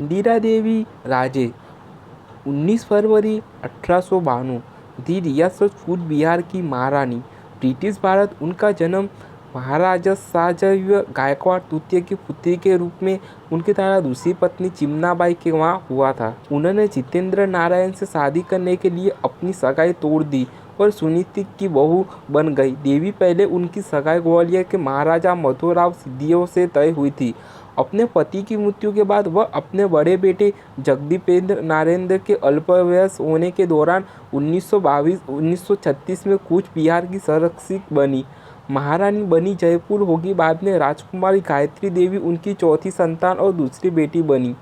इंदिरा देवी राजे 19 फरवरी 1892 दी रियासत कूच बिहार की महारानी। ब्रिटिश भारत उनका जन्म महाराजा शाहजहाँ गायकवाड़ तृतीय की पुत्री के रूप में उनके द्वारा दूसरी पत्नी चिमनाबाई के वहाँ हुआ था। उन्होंने जितेंद्र नारायण से शादी करने के लिए अपनी सगाई तोड़ दी और सुनीति की बहू बन गई। देवी पहले उनकी सगाई ग्वालियर के महाराजा माधोराव सिंधिया से तय हुई थी। अपने पति की मृत्यु के बाद वह अपने बड़े बेटे जगदीपेंद्र नारायण के अल्पवयस्क होने के दौरान 1936 में कूच बिहार की संरक्षक बनी। महारानी बनी जयपुर होगी। बाद में राजकुमारी गायत्री देवी उनकी चौथी संतान और दूसरी बेटी बनी।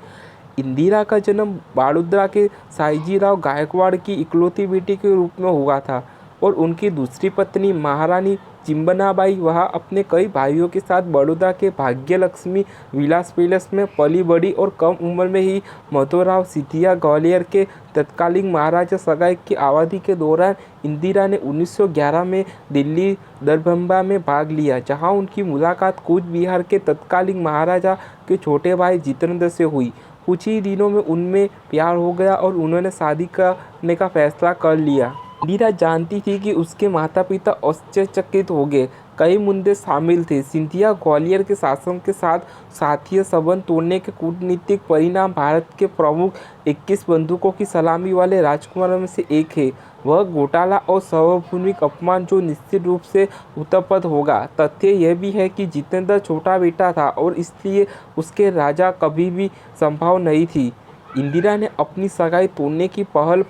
इंदिरा का जन्म बड़ौदा के सायाजीराव गायकवाड़ की इकलौती बेटी के रूप में हुआ था और उनकी दूसरी पत्नी महारानी चिमनाबाई वहाँ अपने कई भाइयों के साथ बड़ौदा के भाग्यलक्ष्मी विलास पैलेस में पली बढ़ी और कम उम्र में ही माधोराव सिंधिया ग्वालियर के तत्कालीन महाराजा सगाई की अवधि के दौरान इंदिरा ने 1911 में दिल्ली दरभंगा में भाग लिया, जहाँ उनकी मुलाकात कूच बिहार के तत्कालीन महाराजा के छोटे भाई जितेंद्र से हुई। कुछ ही दिनों में उनमें प्यार हो गया और उन्होंने शादी करने का फैसला कर लिया। इंदिरा जानती थी कि उसके माता पिता आश्चर्यचकित हो गए। कई मुद्दे शामिल थे। सिंधिया ग्वालियर के शासन के साथ साथीय संबंध तोड़ने के कूटनीतिक परिणाम भारत के प्रमुख 21 बंदूकों की सलामी वाले राजकुमारों में से एक है। वह घोटाला और सार्वभौमिक अपमान जो निश्चित रूप से उत्पन्न होगा। तथ्य यह भी है कि जितेंद्र छोटा बेटा था और इसलिए उसके राजा कभी भी संभव नहीं थी। इंदिरा ने अपनी सगाई तोड़ने की पहल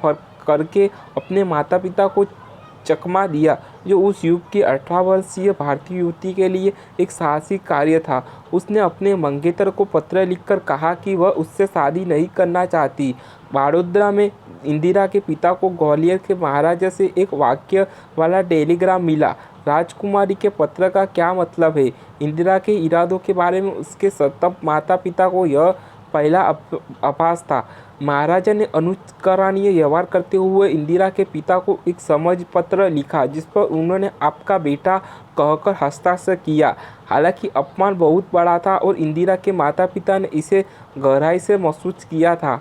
करके अपने माता पिता को चकमा दिया, जो उस युग की 18 वर्षीय भारतीय युवती के लिए एक साहसिक कार्य था। उसने अपने मंगेतर को पत्र लिखकर कहा कि वह उससे शादी नहीं करना चाहती। बड़ौदा में इंदिरा के पिता को ग्वालियर के महाराजा से एक वाक्य वाला टेलीग्राम मिला। राजकुमारी के पत्र का क्या मतलब है? इंदिरा के इरादों के बारे में उसके तब माता पिता को यह पहला आभास था। महाराजा ने अनुकरणीय व्यवहार करते हुए इंदिरा के पिता को एक समझ पत्र लिखा, जिस पर उन्होंने आपका बेटा कहकर हस्ताक्षर किया। हालांकि अपमान बहुत बड़ा था और इंदिरा के माता पिता ने इसे गहराई से महसूस किया था।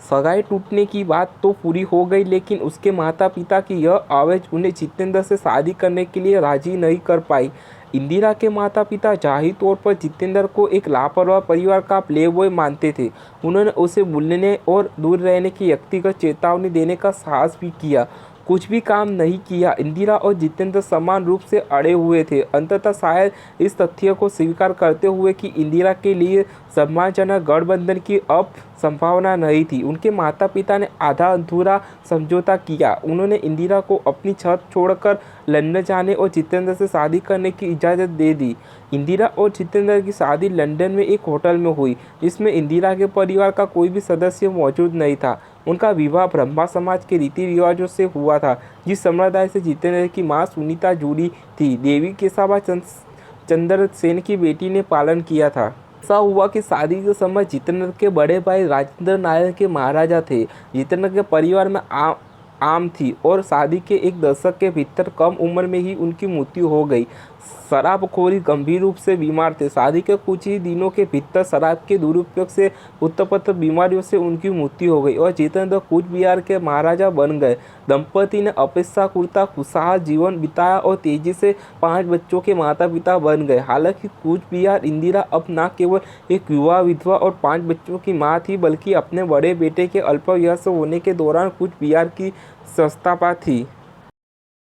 सगाई टूटने की बात तो पूरी हो गई, लेकिन उसके माता पिता की यह आवाज़ उन्हें जितेंद्र से शादी करने के लिए राजी नहीं कर पाई। इंदिरा के माता पिता जाहिर तौर पर जितेंद्र को एक लापरवाह परिवार का प्लेबॉय मानते थे। उन्होंने उसे भूलने और दूर रहने की व्यक्तिगत चेतावनी देने का साहस भी किया, कुछ भी काम नहीं किया। इंदिरा और जितेंद्र समान रूप से अड़े हुए थे, अंततः शायद इस तथ्य को स्वीकार करते हुए कि इंदिरा के लिए सम्मानजनक गठबंधन की अब संभावना नहीं थी। उनके माता पिता ने आधा अधूरा समझौता किया। उन्होंने इंदिरा को अपनी छत छोड़कर लंदन जाने और जितेंद्र से शादी करने की इजाज़त दे दी। इंदिरा और जितेंद्र की शादी लंदन में एक होटल में हुई, जिसमें इंदिरा के परिवार का कोई भी सदस्य मौजूद नहीं था। उनका विवाह ब्रह्मा समाज के रीति रिवाजों से हुआ था, जिस संप्रदाय से जितेंद्र की मां सुनीता जुड़ी थी। देवी केशवा चंद्र सेन की बेटी ने पालन किया था। ऐसा हुआ कि शादी के समय जितेंद्र के बड़े भाई राजेंद्र नारायण के महाराजा थे। जितेंद्र के परिवार में आम थी और शादी के एक दशक के भीतर कम उम्र में ही उनकी मृत्यु हो गई। शराबखोरी गंभीर रूप से बीमार थे। शादी के कुछ ही दिनों के भीतर शराब के दुरुपयोग से उत्पन्न बीमारियों से उनकी मृत्यु हो गई और जितेंद्र कूच बिहार के महाराजा बन गए। दंपति ने अपेक्षाकृत खुशहाल जीवन बिताया और तेजी से 5 बच्चों के माता पिता बन गए। हालांकि कूच बिहार इंदिरा अब न केवल एक युवा विधवा और 5 बच्चों की माँ थी, बल्कि अपने बड़े बेटे के अल्पवयस्क होने के दौरान कूच बिहार की संस्थापक थी।